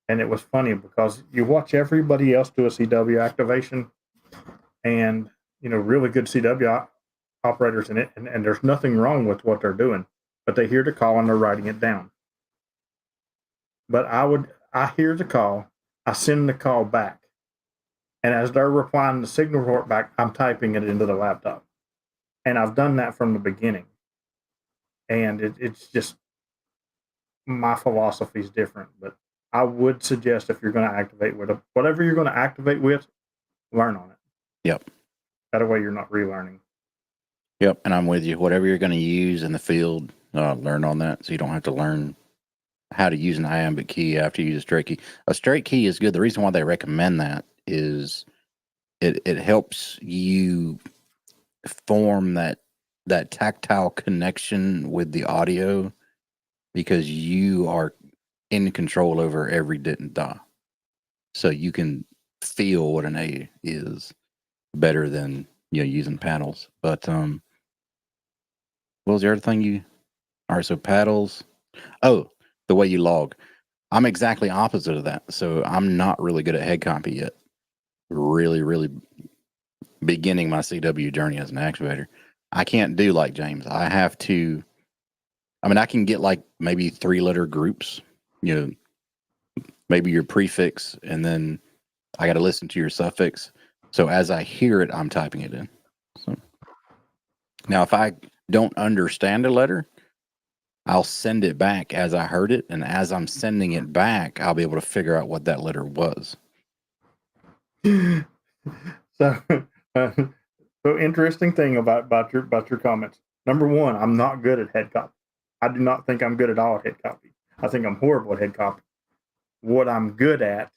and it was funny because you watch everybody else do a CW activation, and you know, really good CW operators in it, and there's nothing wrong with what they're doing, but they hear the call and they're writing it down. But I hear the call, I send the call back, and as they're replying the signal report back, I'm typing it into the laptop, and I've done that from the beginning, and it's just my philosophy is different. But I would suggest if you're going to activate with whatever you're going to activate with, learn on it. Yep. That way you're not relearning. Yep, and I'm with you. Whatever you're going to use in the field, learn on that, so you don't have to learn how to use an iambic key after you use a straight key. A straight key is good. The reason why they recommend that is it helps you form that tactile connection with the audio because you are in control over every dit and da. So you can feel what an A is better than using paddles. But what was the other thing all right, so paddles. Oh, the way you log. I'm exactly opposite of that. So I'm not really good at head copy yet. Really, really beginning my CW journey as an activator. I can't do like James. I have to, I can get like maybe 3-letter groups, maybe your prefix, and then I got to listen to your suffix. So as I hear it, I'm typing it in. So now, if I don't understand a letter, I'll send it back as I heard it, and as I'm sending it back, I'll be able to figure out what that letter was. So, so interesting thing about your comments. Number one, I'm not good at head copy. I do not think I'm good at all at head copy. I think I'm horrible at head copy. What I'm good at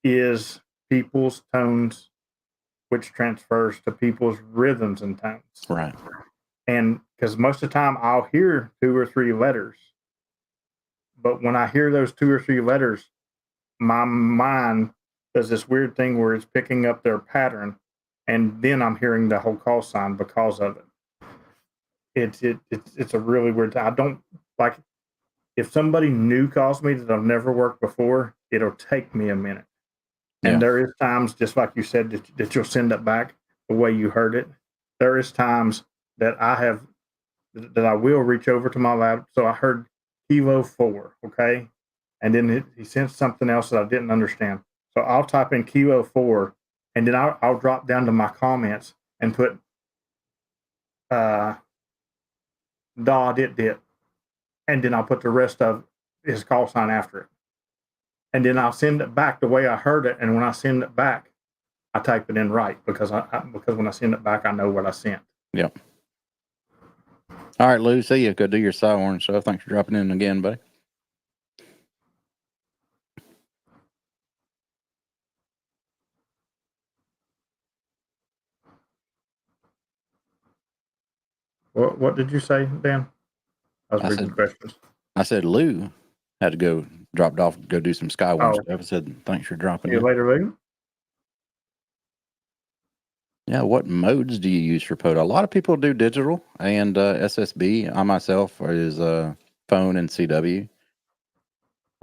is people's tones, which transfers to people's rhythms and tones. Right. And because most of the time I'll hear 2 or 3 letters, but when I hear those 2 or 3 letters, my mind does this weird thing where it's picking up their pattern, and then I'm hearing the whole call sign because of it. It's a really weird thing. I don't like if somebody new calls me that I've never worked before, it'll take me a minute. And there is times, just like you said, that you'll send it back the way you heard it. There is times that I will reach over to my lab. So I heard Kilo 4, okay? And then he sent something else that I didn't understand. So I'll type in Kilo 4, and then I'll drop down to my comments and put da dit, and then I'll put the rest of his call sign after it. And then I'll send it back the way I heard it. And when I send it back, I type it in right because when I send it back, I know what I sent. Yep. All right, Lou. See you. Go do your Sidewarn stuff. Thanks for dropping in again, buddy. What did you say, Dan? I was reading questions. I said Lou had to go, dropped off, go do some Skywarn stuff. I said, thanks for dropping in. See you later, Lou. Yeah, what modes do you use for POTA? A lot of people do digital and SSB. I myself is phone and CW.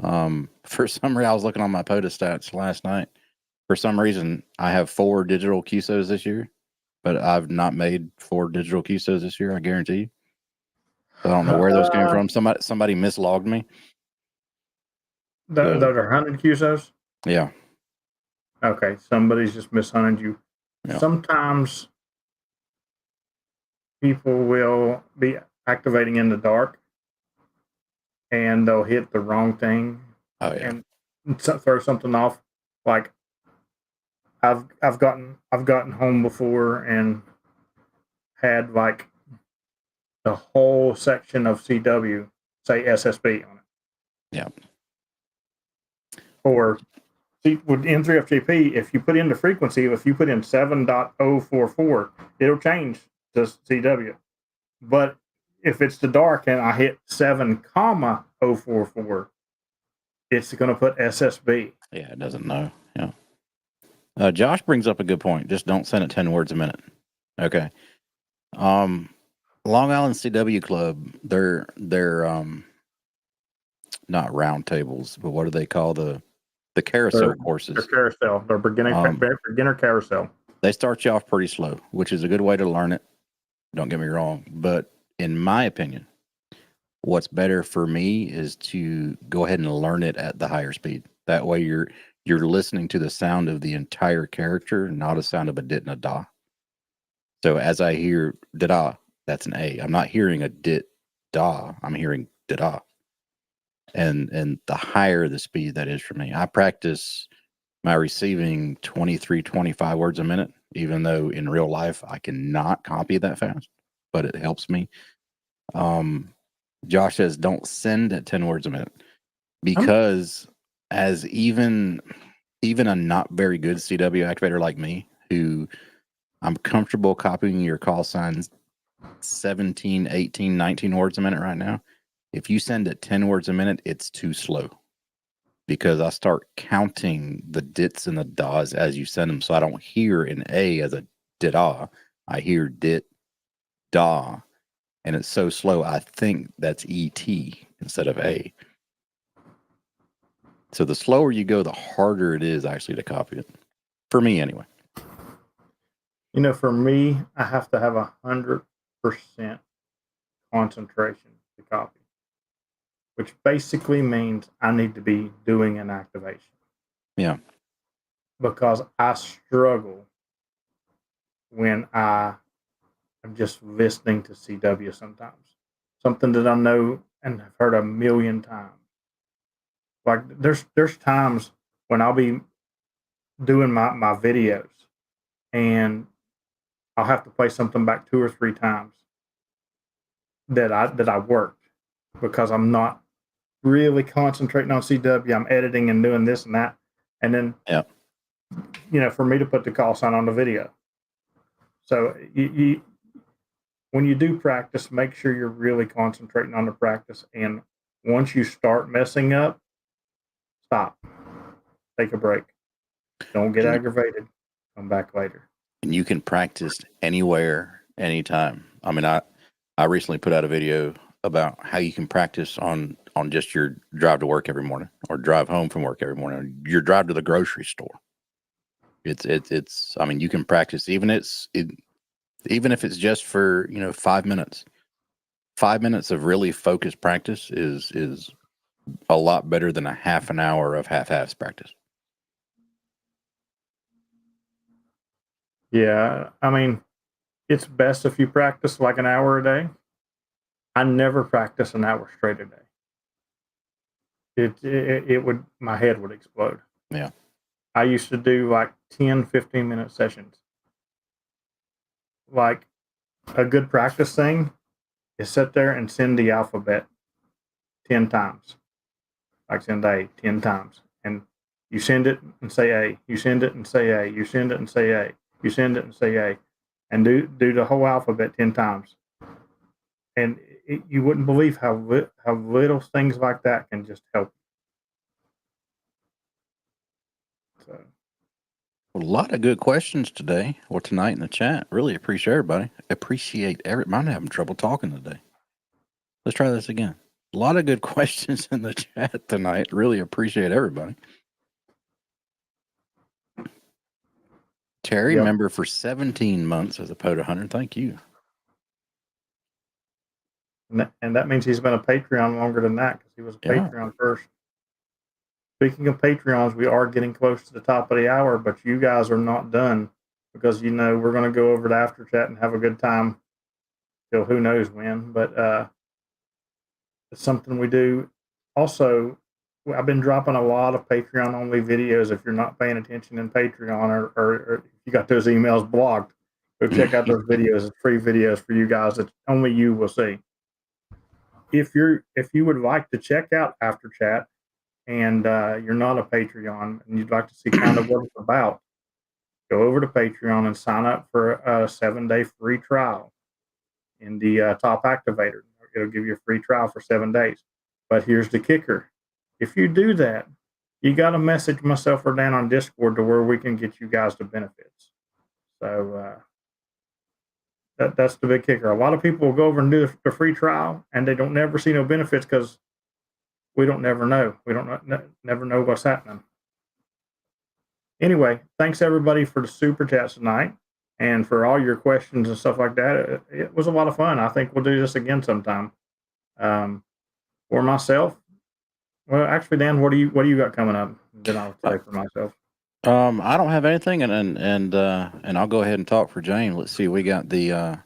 For some reason, I was looking on my POTA stats last night. For some reason, I have 4 digital QSOs this year, but I've not made 4 digital keystos this year. I guarantee you. I don't know where those came from. Somebody mislogged me. Those are hunted QSOs? Yeah. Okay, somebody's just mishunted you. Yeah. Sometimes people will be activating in the dark and they'll hit the wrong thing and throw something off. Like I've gotten home before and had like the whole section of CW say SSB on it. Yeah. Or see, with N3FGP, if you put in the frequency, if you put in 7.044, it'll change to CW. But if it's the dark and I hit 7.044, it's going to put SSB. Yeah, it doesn't know. Yeah. Josh brings up a good point. Just don't send it 10 words a minute. Okay. Long Island CW Club, they're not round tables, but what do they call the carousel courses? They're carousel. They're beginner carousel. They start you off pretty slow, which is a good way to learn it. Don't get me wrong. But in my opinion, what's better for me is to go ahead and learn it at the higher speed. That way you're listening to the sound of the entire character, not a sound of a dit and a da. So as I hear da, that's an A. I'm not hearing a dit da. I'm hearing da. And the higher the speed that is for me. I practice my receiving 23, 25 words a minute, even though in real life I cannot copy that fast, but it helps me. Josh says, don't send at 10 words a minute because as even a not very good CW activator like me, who I'm comfortable copying your call signs 17, 18, 19 words a minute right now. If you send at 10 words a minute, it's too slow because I start counting the dits and the das as you send them. So I don't hear an A as a dit-ah. I hear dit, da, and it's so slow. I think that's ET instead of A. So the slower you go, the harder it is actually to copy it. For me, anyway. You know, for me, I have to have 100% concentration to copy, which basically means I need to be doing an activation. Yeah. Because I struggle when I am just listening to CW sometimes. Something that I know and have heard a million times. Like there's times when I'll be doing my videos and I'll have to play something back 2 or 3 times that I worked because I'm not really concentrating on CW. I'm editing and doing this and that. And then, you know, for me to put the call sign on the video. So you when you do practice, make sure you're really concentrating on the practice. And once you start messing up, stop. Take a break. Don't get aggravated. Come back later. And you can practice anywhere, anytime. I mean, I recently put out a video about how you can practice on just your drive to work every morning or drive home from work every morning, or your drive to the grocery store. It's I mean, you can practice even if it's just for, 5 minutes. 5 minutes of really focused practice is a lot better than a half an hour of half-assed practice. Yeah, I mean, it's best if you practice like an hour a day. I never practice an hour straight a day. It would, my head would explode. Yeah. I used to do like 10, 15-minute sessions. Like a good practice thing is sit there and send the alphabet 10 times. Like send A 10 times. And you send it and say A. You send it and say A. You send it and say A. You send it and say A. And do the whole alphabet 10 times. And you wouldn't believe how little things like that can just help. So. A lot of good questions today or tonight in the chat. Really appreciate everybody. I'm having trouble talking today. Let's try this again. A lot of good questions in the chat tonight. Really appreciate everybody. Carrie, Yep. member for 17 months as a POTA hunter. Thank you. And that means he's been a Patreon longer than that because he was a Yeah. Patreon first. Speaking of Patreons, we are getting close to the top of the hour, but you guys are not done because, we're going to go over to After Chat and have a good time till who knows when. But it's something we do. Also, I've been dropping a lot of Patreon only videos. If you're not paying attention in Patreon or if you got those emails blocked, go check out those videos. It's free videos for you guys that only you will see. If you would like to check out After Chat and you're not a Patreon and you'd like to see kind of what it's about, go over to Patreon and sign up for a 7-day free trial in the top activator. It'll give you a free trial for 7 days. But here's the kicker. If you do that, you got to message myself or Dan on Discord to where we can get you guys the benefits. So that's the big kicker. A lot of people will go over and do the free trial and they don't never see no benefits because we don't never know. We don't never know what's happening. Anyway, thanks everybody for the super chats tonight and for all your questions and stuff like that. It was a lot of fun. I think we'll do this again sometime. For myself, well, actually, Dan, what do you got coming up? Then I'll say for myself. I don't have anything, and I'll go ahead and talk for James. Let's see, we got the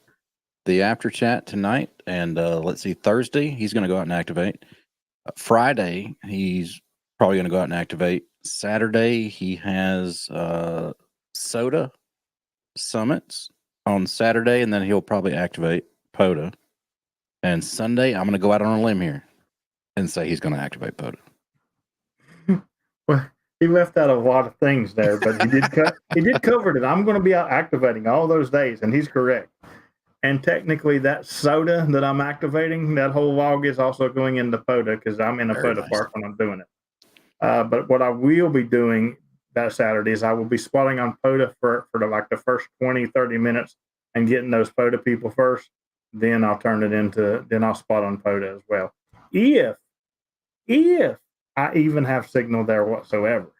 After Chat tonight, and let's see, Thursday he's going to go out and activate. Friday he's probably going to go out and activate. Saturday he has soda summits on Saturday, and then he'll probably activate POTA. And Sunday I'm going to go out on a limb here and say he's going to activate POTA. Well, he left out a lot of things there, but he did cover it. I'm going to be out activating all those days, and he's correct. And technically, that soda that I'm activating, that whole log is also going into POTA because I'm in a Very POTA nice. park when I'm doing it. But what I will be doing that Saturday is I will be spotting on POTA for the first 20, 30 minutes and getting those POTA people first. Then I'll I'll spot on POTA as well. If I even have signal there whatsoever.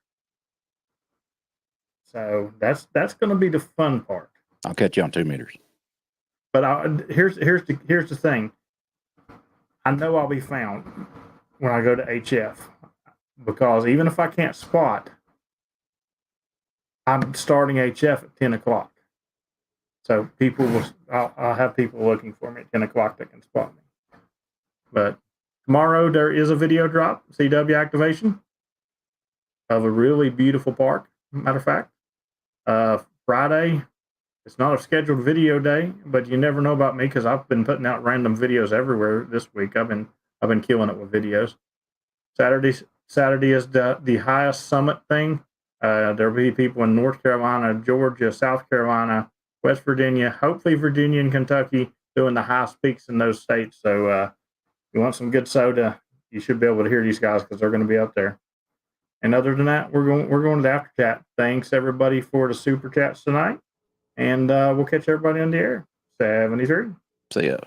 So that's going to be the fun part. I'll catch you on 2 meters. But here's the thing. I know I'll be found when I go to HF because even if I can't spot, I'm starting HF at 10 o'clock. So I'll have people looking for me at 10 o'clock that can spot me. But tomorrow there is a video drop, CW activation of a really beautiful park. Matter of fact, Friday, it's not a scheduled video day, but you never know about me because I've been putting out random videos everywhere this week. I've been killing it with videos. Saturday is the highest summit thing. There'll be people in North Carolina, Georgia, South Carolina, West Virginia, hopefully Virginia and Kentucky doing the highest peaks in those states. So if you want some good soda, you should be able to hear these guys because they're going to be up there. And other than that, we're going to the After Chat. Thanks everybody for the super chats tonight. And we'll catch everybody on the air. 73. See ya.